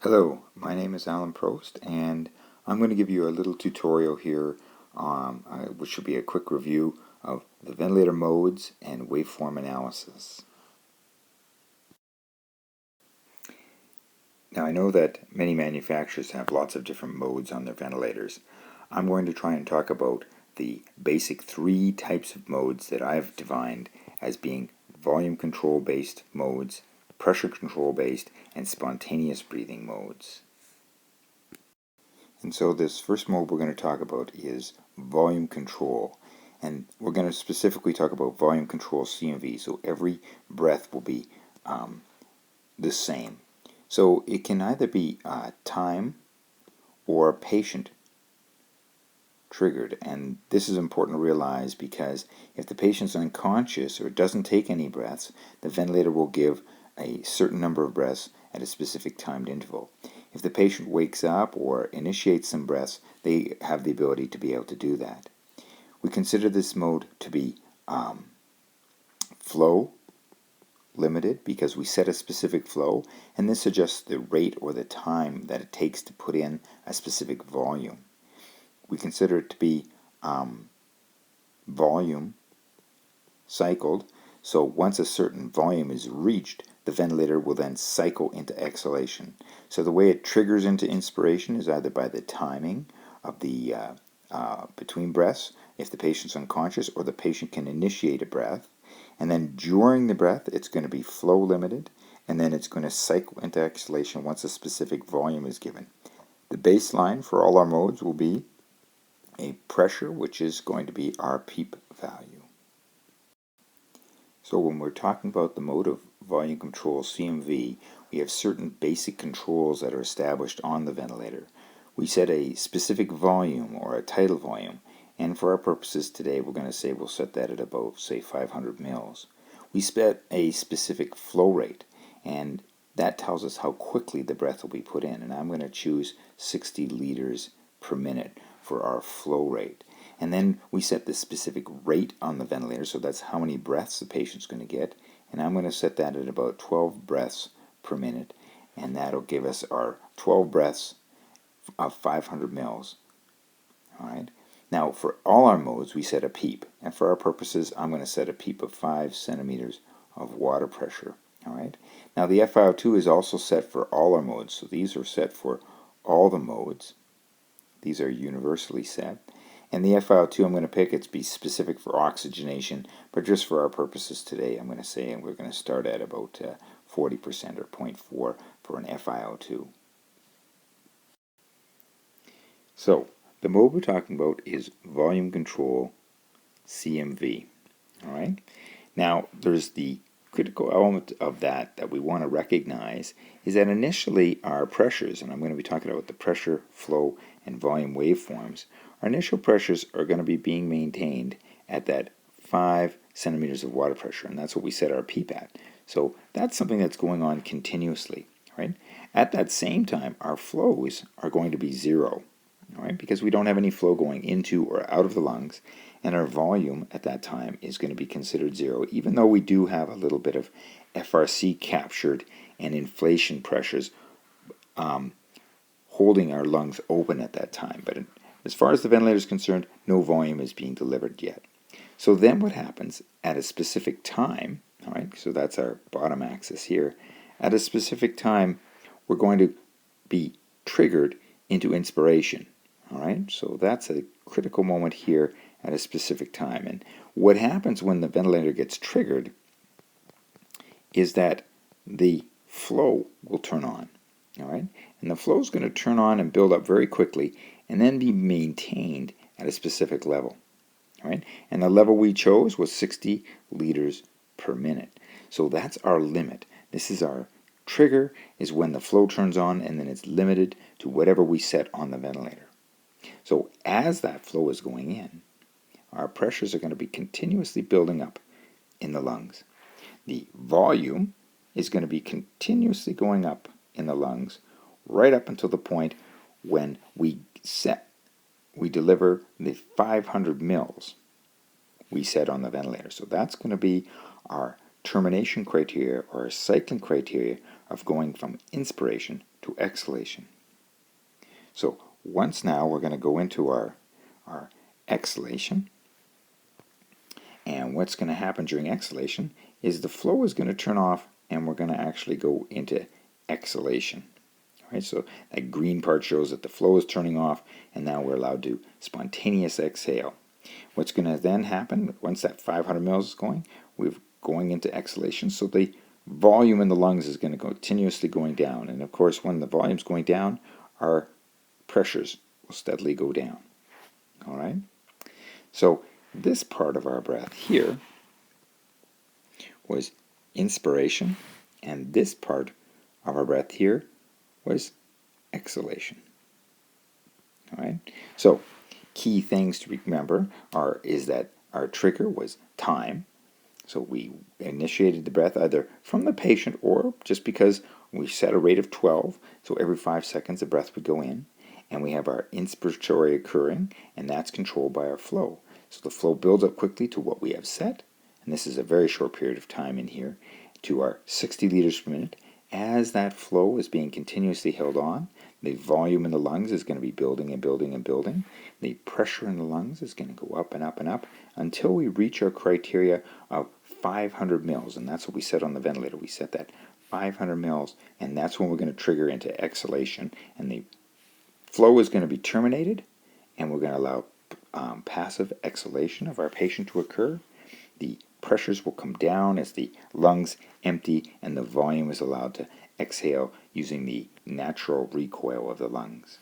Hello, my name is Alan Prost, and I'm going to give you a little tutorial here, which will be a quick review of the ventilator modes and waveform analysis. Now, I know that many manufacturers have lots of different modes on their ventilators. I'm going to try and talk about the basic three types of modes that I've defined as being volume control based modes, pressure control based, and spontaneous breathing modes. And so this first mode we're going to talk about is volume control. And we're going to specifically talk about volume control CMV. So every breath will be the same. So it can either be time or patient triggered. And this is important to realize because if the patient's unconscious or doesn't take any breaths, the ventilator will give a certain number of breaths at a specific timed interval. If the patient wakes up or initiates some breaths, they have the ability to be able to do that. We consider this mode to be flow limited because we set a specific flow, and this adjusts the rate or the time that it takes to put in a specific volume. We consider it to be volume cycled, so once a certain volume is reached, the ventilator will then cycle into exhalation. So the way it triggers into inspiration is either by the timing of the between breaths, if the patient's unconscious, or the patient can initiate a breath. And then during the breath, it's going to be flow limited, and then it's going to cycle into exhalation once a specific volume is given. The baseline for all our modes will be a pressure, which is going to be our PEEP value. So when we're talking about the mode of volume control CMV, we have certain basic controls that are established on the ventilator. We set a specific volume or a tidal volume, and for our purposes today we're going to say we'll set that at about, say, 500 mils. We set a specific flow rate, and that tells us how quickly the breath will be put in, and I'm going to choose 60 liters per minute for our flow rate. And then we set the specific rate on the ventilator, so that's how many breaths the patient's going to get, and I'm going to set that at about 12 breaths per minute, and that'll give us our 12 breaths of 500 mils. All right. Now, for all our modes, we set a PEEP, and for our purposes, I'm going to set a PEEP of 5 centimeters of water pressure. All right. Now, the FiO2 is also set for all our modes, so these are set for all the modes. These are universally set. And the FiO2 I'm going to pick, it's be specific for oxygenation, but just for our purposes today, I'm going to say we're going to start at about 40% or 0.4 for an FiO2. So, the mode we're talking about is volume control CMV. All right. Now, there's the critical element of that we want to recognize is that initially our pressures, and I'm going to be talking about the pressure, flow, and volume waveforms, our initial pressures are going to be being maintained at that 5 centimeters of water pressure, and that's what we set our PEEP at. So that's something that's going on continuously, right? At that same time, our flows are going to be zero, all right, because we don't have any flow going into or out of the lungs, and our volume at that time is going to be considered zero, even though we do have a little bit of FRC captured and inflation pressures holding our lungs open at that time. But as far as the ventilator is concerned, no volume is being delivered yet. So then what happens at a specific time, all right, so that's our bottom axis here, at a specific time we're going to be triggered into inspiration, all right, so that's a critical moment here at a specific time. And what happens when the ventilator gets triggered is that the flow will turn on, all right, and the flow is going to turn on and build up very quickly and then be maintained at a specific level, all right, and the level we chose was 60 liters per minute. So that's our limit. This is our trigger, is when the flow turns on, and then it's limited to whatever we set on the ventilator. So as that flow is going in, our pressures are going to be continuously building up in the lungs. The volume is going to be continuously going up in the lungs right up until the point when we deliver the 500 mils we set on the ventilator. So that's going to be our termination criteria or our cycling criteria of going from inspiration to exhalation. So once now we're going to go into our exhalation, and what's going to happen during exhalation is the flow is going to turn off and we're going to actually go into exhalation. Right, so that green part shows that the flow is turning off, and now we're allowed to spontaneous exhale. What's going to then happen once that 500 mils is going, we're going into exhalation, so the volume in the lungs is going to go continuously going down. And of course, when the volume's going down, our pressures will steadily go down. All right? So this part of our breath here was inspiration, and this part of our breath here was exhalation. All right? So key things to remember is that our trigger was time. So we initiated the breath either from the patient or just because we set a rate of 12. So every 5 seconds the breath would go in. And we have our inspiratory occurring, and that's controlled by our flow. So the flow builds up quickly to what we have set, and this is a very short period of time in here, to our 60 liters per minute. As that flow is being continuously held on, the volume in the lungs is going to be building and building and building. The pressure in the lungs is going to go up and up and up until we reach our criteria of 500 mils, and that's what we set on the ventilator. We set that 500 mils, and that's when we're going to trigger into exhalation, and the flow is going to be terminated, and we're going to allow passive exhalation of our patient to occur. The pressures will come down as the lungs empty, and the volume is allowed to exhale using the natural recoil of the lungs.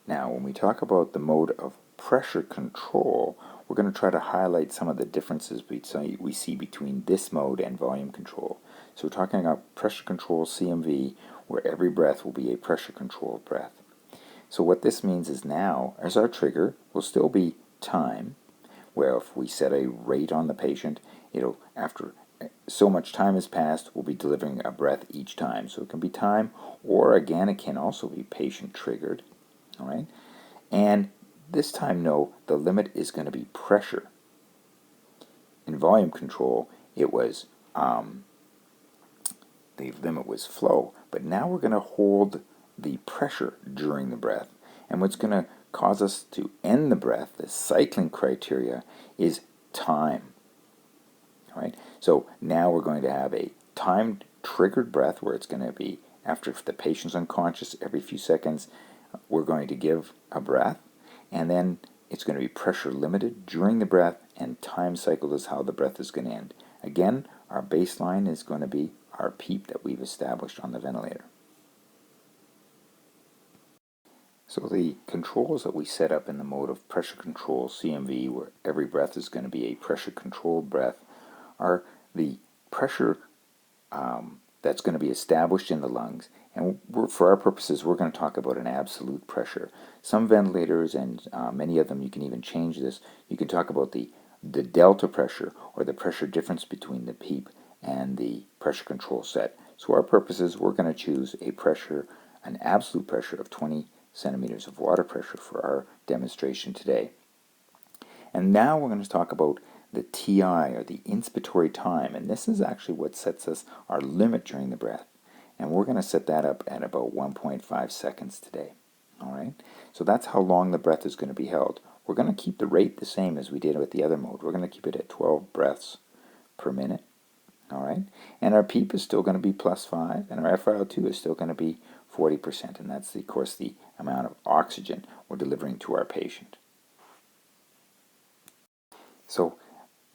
Now, when we talk about the mode of pressure control, we're going to try to highlight some of the differences we see between this mode and volume control. So we're talking about pressure control CMV, where every breath will be a pressure controlled breath. So what this means is now, as our trigger will still be time, where if we set a rate on the patient, after so much time has passed, we'll be delivering a breath each time. So it can be time, or again, it can also be patient triggered. All right, and this time, no, the limit is going to be pressure. In volume control, it was the limit was flow, but now we're going to hold the pressure during the breath. And what's going to cause us to end the breath, the cycling criteria, is time. All right, so now we're going to have a time triggered breath where it's going to be after the patient's unconscious every few seconds. We're going to give a breath, and then it's going to be pressure limited during the breath, and time cycled is how the breath is going to end. Again, our baseline is going to be our PEEP that we've established on the ventilator. So the controls that we set up in the mode of pressure control CMV, where every breath is going to be a pressure controlled breath, are the pressure that's going to be established in the lungs. And for our purposes, we're going to talk about an absolute pressure. Some ventilators, and many of them, you can even change this. You can talk about the delta pressure, or the pressure difference between the PEEP and the pressure control set. So our purposes, we're going to choose a pressure, an absolute pressure of 20 centimeters of water pressure for our demonstration today. And now we're going to talk about the TI, or the inspiratory time, and this is actually what sets us our limit during the breath. And we're going to set that up at about 1.5 seconds today. All right, so that's how long the breath is going to be held. We're going to keep the rate the same as we did with the other mode. We're going to keep it at 12 breaths per minute. All right, and our PEEP is still going to be +5, and our FiO2 is still going to be 40%, and that's, of course, the amount of oxygen we're delivering to our patient. So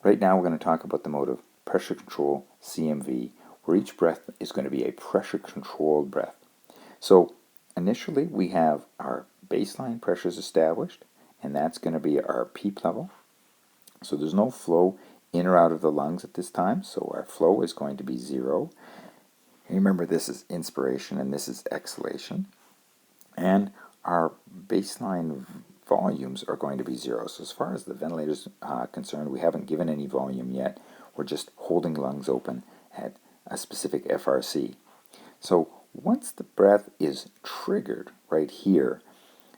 right now we're going to talk about the mode of pressure control CMV, where each breath is going to be a pressure controlled breath. So initially we have our baseline pressures established, and that's going to be our PEEP level. So there's no flow in or out of the lungs at this time, so our flow is going to be 0. And remember, this is inspiration and this is exhalation. And our baseline volumes are going to be 0. So as far as the ventilator is concerned, we haven't given any volume yet. We're just holding lungs open at a specific FRC. So once the breath is triggered right here,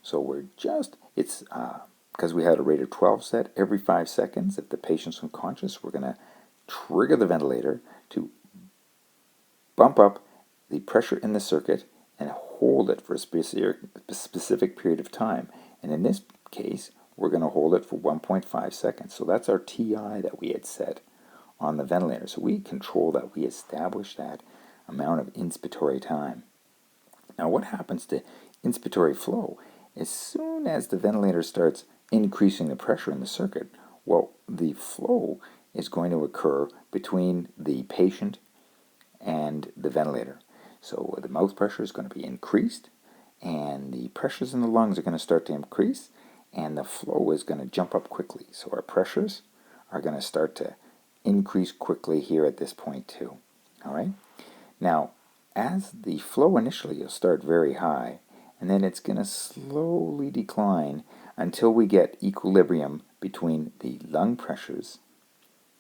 so we're just, it's because we had a rate of 12 set every 5 seconds. If the patient's unconscious, we're going to trigger the ventilator to bump up the pressure in the circuit and hold it for a specific period of time. And in this case, we're going to hold it for 1.5 seconds. So that's our TI that we had set on the ventilator. So we control that. We establish that amount of inspiratory time. Now what happens to inspiratory flow? As soon as the ventilator starts increasing the pressure in the circuit, well, the flow is going to occur between the patient and the ventilator. So the mouth pressure is going to be increased, and the pressures in the lungs are going to start to increase, and the flow is going to jump up quickly. So our pressures are going to start to increase quickly here at this point too. All right? Now, as the flow initially will start very high, and then it's going to slowly decline until we get equilibrium between the lung pressures,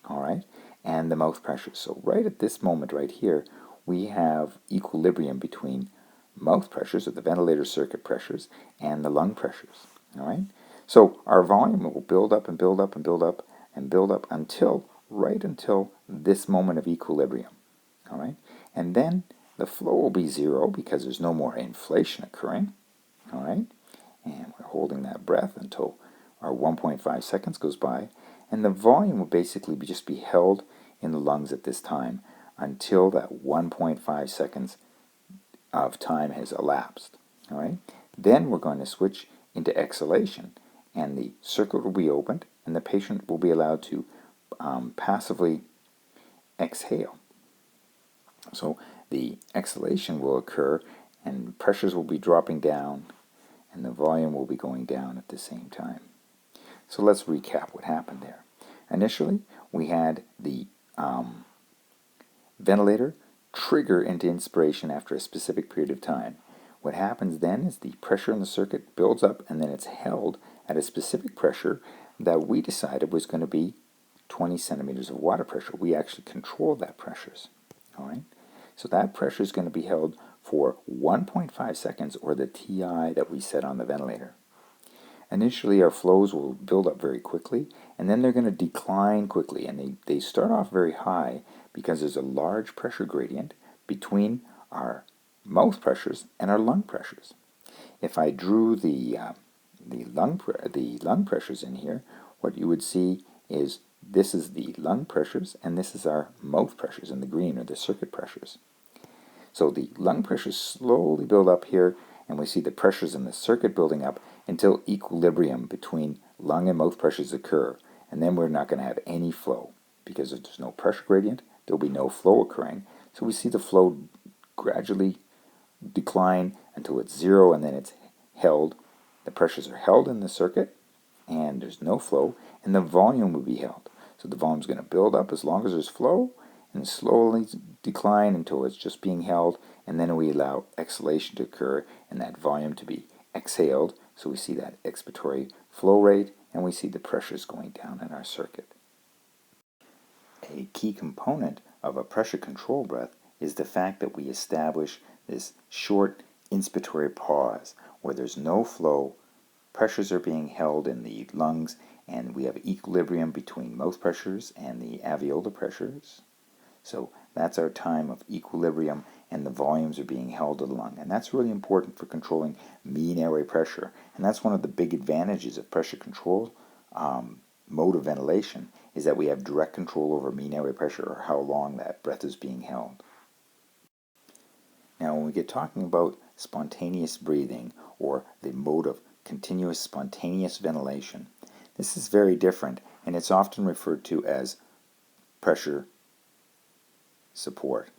all right, and the mouth pressures. So right at this moment right here, we have equilibrium between mouth pressures, or the ventilator circuit pressures, and the lung pressures, all right? So our volume will build up and build up and build up and build up until, right until this moment of equilibrium, all right? And then the flow will be zero because there's no more inflation occurring, all right? And we're holding that breath until our 1.5 seconds goes by, and the volume will basically just be held in the lungs at this time until that 1.5 seconds of time has elapsed. All right? Then we're going to switch into exhalation, and the circuit will be opened, and the patient will be allowed to passively exhale. So the exhalation will occur, and pressures will be dropping down, and the volume will be going down at the same time. So let's recap what happened there. Initially, we had the ventilator trigger into inspiration after a specific period of time. What happens then is the pressure in the circuit builds up, and then it's held at a specific pressure that we decided was going to be 20 centimeters of water pressure. We actually control that pressures. All right? So that pressure is going to be held for 1.5 seconds, or the TI that we set on the ventilator. Initially, our flows will build up very quickly, and then they're going to decline quickly, and they start off very high because there's a large pressure gradient between our mouth pressures and our lung pressures. If I drew the lung pressures in here, what you would see is this is the lung pressures, and this is our mouth pressures in the green, or the circuit pressures. So the lung pressures slowly build up here, and we see the pressures in the circuit building up until equilibrium between lung and mouth pressures occur. And then we're not going to have any flow, because if there's no pressure gradient, there'll be no flow occurring. So we see the flow gradually decline until it's zero, and then it's held. The pressures are held in the circuit, and there's no flow, and the volume will be held. So the volume is going to build up as long as there's flow, and slowly decline until it's just being held, and then we allow exhalation to occur and that volume to be exhaled. So we see that expiratory flow rate, and we see the pressures going down in our circuit. A key component of a pressure control breath is the fact that we establish this short inspiratory pause where there's no flow, pressures are being held in the lungs, and we have equilibrium between mouth pressures and the alveolar pressures. So that's our time of equilibrium, and the volumes are being held in the lung. And that's really important for controlling mean airway pressure. And that's one of the big advantages of pressure control mode of ventilation, is that we have direct control over mean airway pressure, or how long that breath is being held. Now, when we get talking about spontaneous breathing, or the mode of continuous spontaneous ventilation, this is very different, and it's often referred to as pressure support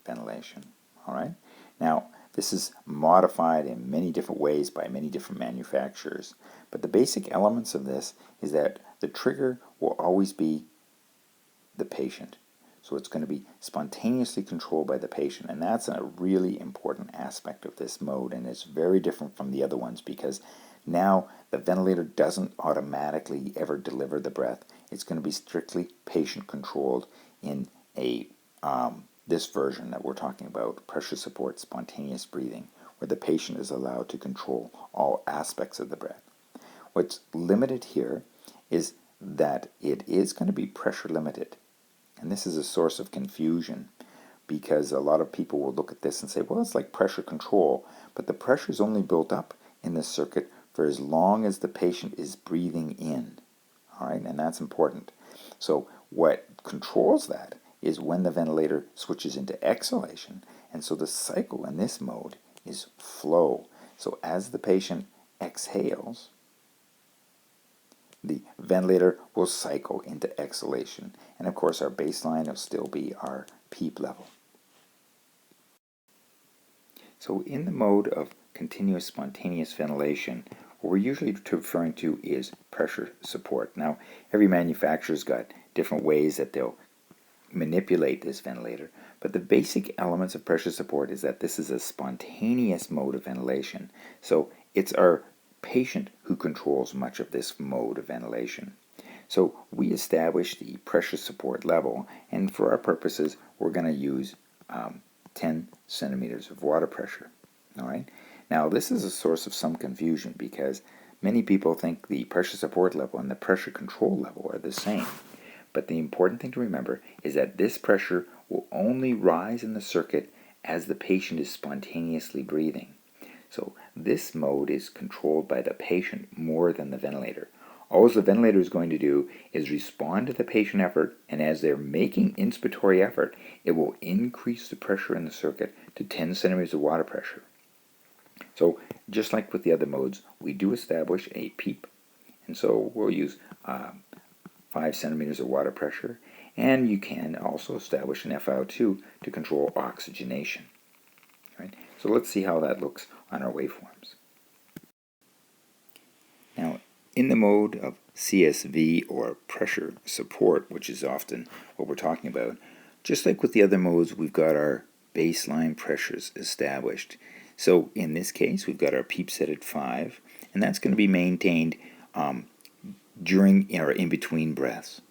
ventilation. All right? Now, this is modified in many different ways by many different manufacturers, but the basic elements of this is that the trigger will always be the patient. So it's going to be spontaneously controlled by the patient, and that's a really important aspect of this mode, and it's very different from the other ones because now the ventilator doesn't automatically ever deliver the breath. It's going to be strictly patient controlled in a this version that we're talking about, pressure support spontaneous breathing, where the patient is allowed to control all aspects of the breath. What's limited here is that it is going to be pressure limited, and this is a source of confusion. because a lot of people will look at this and say, well, it's like pressure control, but the pressure is only built up in the circuit for as long as the patient is breathing in. All right, and that's important. So what controls that is when the ventilator switches into exhalation, and so the cycle in this mode is flow. So as the patient exhales, the ventilator will cycle into exhalation, and of course our baseline will still be our PEEP level. So in the mode of continuous spontaneous ventilation, what we're usually referring to is pressure support. Now, every manufacturer's got different ways that they'll manipulate this ventilator, but the basic elements of pressure support is that this is a spontaneous mode of ventilation. So it's our patient who controls much of this mode of ventilation. So we establish the pressure support level, and for our purposes, we're going to use 10 centimeters of water pressure. All right. Now, this is a source of some confusion because many people think the pressure support level and the pressure control level are the same. But the important thing to remember is that this pressure will only rise in the circuit as the patient is spontaneously breathing. So this mode is controlled by the patient more than the ventilator. All the ventilator is going to do is respond to the patient effort, and as they're making inspiratory effort, it will increase the pressure in the circuit to 10 centimeters of water pressure. So just like with the other modes, we do establish a PEEP. And so we'll use 5 centimeters of water pressure, and you can also establish an FiO2 to control oxygenation. Right? So let's see how that looks on our waveforms. Now, in the mode of CSV, or pressure support, which is often what we're talking about, just like with the other modes, we've got our baseline pressures established. So in this case, we've got our PEEP set at 5, and that's going to be maintained during or in between breaths.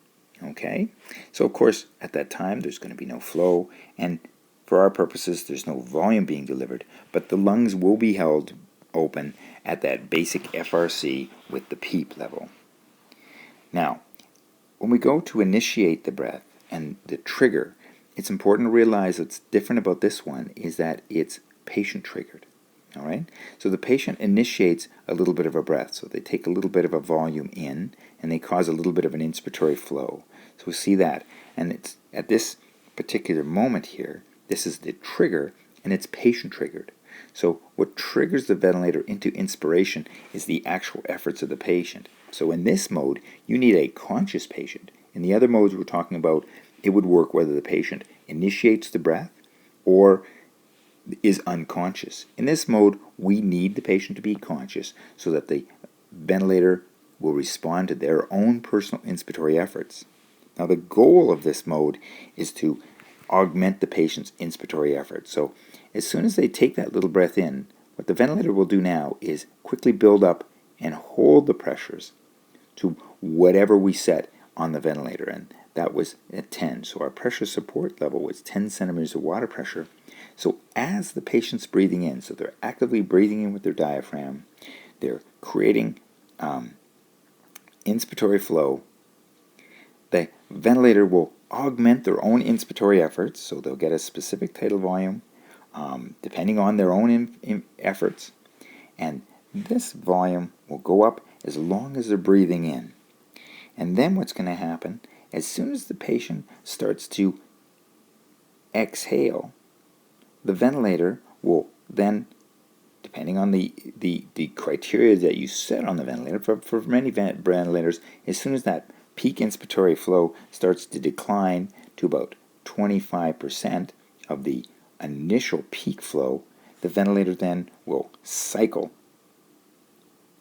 Okay? So of course, at that time, there's going to be no flow, and for our purposes, there's no volume being delivered, but the lungs will be held open at that basic FRC with the PEEP level. Now, when we go to initiate the breath and the trigger, it's important to realize what's different about this one is that it's patient triggered. All right? So the patient initiates a little bit of a breath. So they take a little bit of a volume in and they cause a little bit of an inspiratory flow. So we see that. And it's at this particular moment here, this is the trigger and it's patient triggered. So what triggers the ventilator into inspiration is the actual efforts of the patient. So in this mode, you need a conscious patient. In the other modes we're talking about, it would work whether the patient initiates the breath or is unconscious. In this mode, we need the patient to be conscious so that the ventilator will respond to their own personal inspiratory efforts. Now, the goal of this mode is to augment the patient's inspiratory effort. So as soon as they take that little breath in, what the ventilator will do now is quickly build up and hold the pressures to whatever we set on the ventilator, and that was at 10. So our pressure support level was 10 centimeters of water pressure. So as the patient's breathing in, so they're actively breathing in with their diaphragm, they're creating inspiratory flow, the ventilator will augment their own inspiratory efforts, so they'll get a specific tidal volume depending on their own efforts, and this volume will go up as long as they're breathing in. And then what's going to happen, as soon as the patient starts to exhale, the ventilator will then, depending on the criteria that you set on the ventilator, for many ventilators, as soon as that peak inspiratory flow starts to decline to about 25% of the initial peak flow, the ventilator then will cycle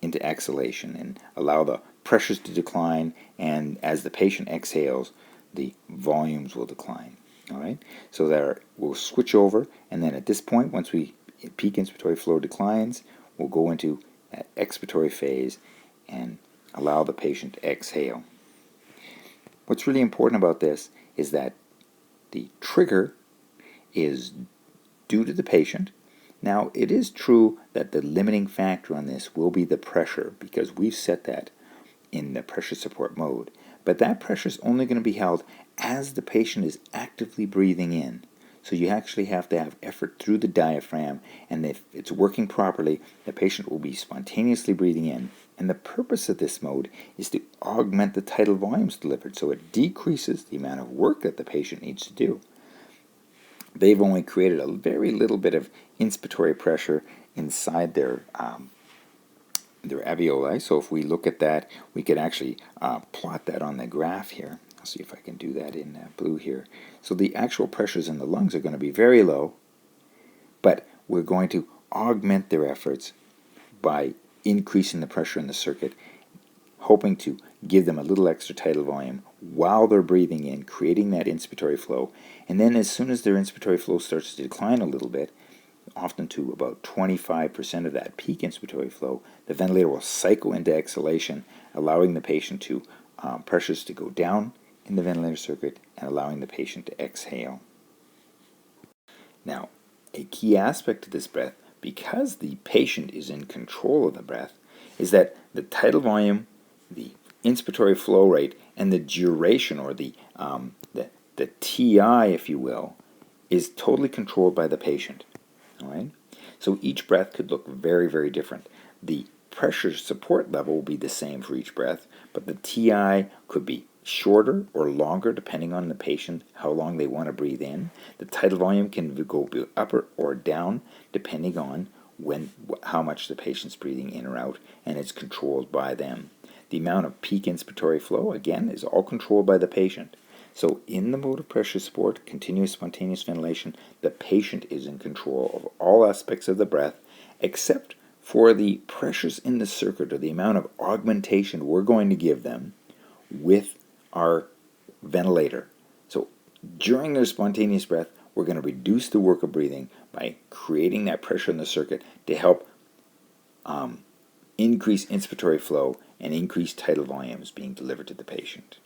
into exhalation and allow the pressures to decline, and as the patient exhales, the volumes will decline. All right, so there we'll switch over, and then at this point, once peak inspiratory flow declines, we'll go into that expiratory phase and allow the patient to exhale. What's really important about this is that the trigger is due to the patient. Now, it is true that the limiting factor on this will be the pressure, because we've set that in the pressure support mode. But that pressure is only going to be held as the patient is actively breathing in. So you actually have to have effort through the diaphragm, and if it's working properly, the patient will be spontaneously breathing in. And the purpose of this mode is to augment the tidal volumes delivered, so it decreases the amount of work that the patient needs to do. They've only created a very little bit of inspiratory pressure inside their alveoli. So if we look at that, we could actually plot that on the graph here. I'll see if I can do that in blue here. So the actual pressures in the lungs are going to be very low, but we're going to augment their efforts by increasing the pressure in the circuit, hoping to give them a little extra tidal volume while they're breathing in, creating that inspiratory flow. And then as soon as their inspiratory flow starts to decline a little bit, often to about 25% of that peak inspiratory flow, the ventilator will cycle into exhalation, allowing the patient to pressures to go down in the ventilator circuit and allowing the patient to exhale. Now, a key aspect of this breath, because the patient is in control of the breath, is that the tidal volume, the inspiratory flow rate, and the duration, or the TI, if you will, is totally controlled by the patient. All right? So each breath could look very, very different. The pressure support level will be the same for each breath, but the TI could be shorter or longer depending on the patient, how long they want to breathe in. The tidal volume can go up or down depending on how much the patient's breathing in or out, and it's controlled by them. The amount of peak inspiratory flow, again, is all controlled by the patient. So in the mode of pressure support, continuous spontaneous ventilation, the patient is in control of all aspects of the breath except for the pressures in the circuit, or the amount of augmentation we're going to give them with our ventilator. So during their spontaneous breath, we're going to reduce the work of breathing by creating that pressure in the circuit to help increase inspiratory flow and increase tidal volumes being delivered to the patient.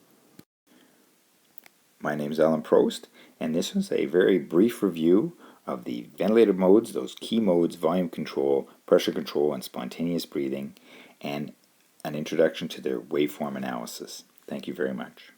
My name is Alan Prost, and this was a very brief review of the ventilator modes, those key modes: volume control, pressure control, and spontaneous breathing, and an introduction to their waveform analysis. Thank you very much.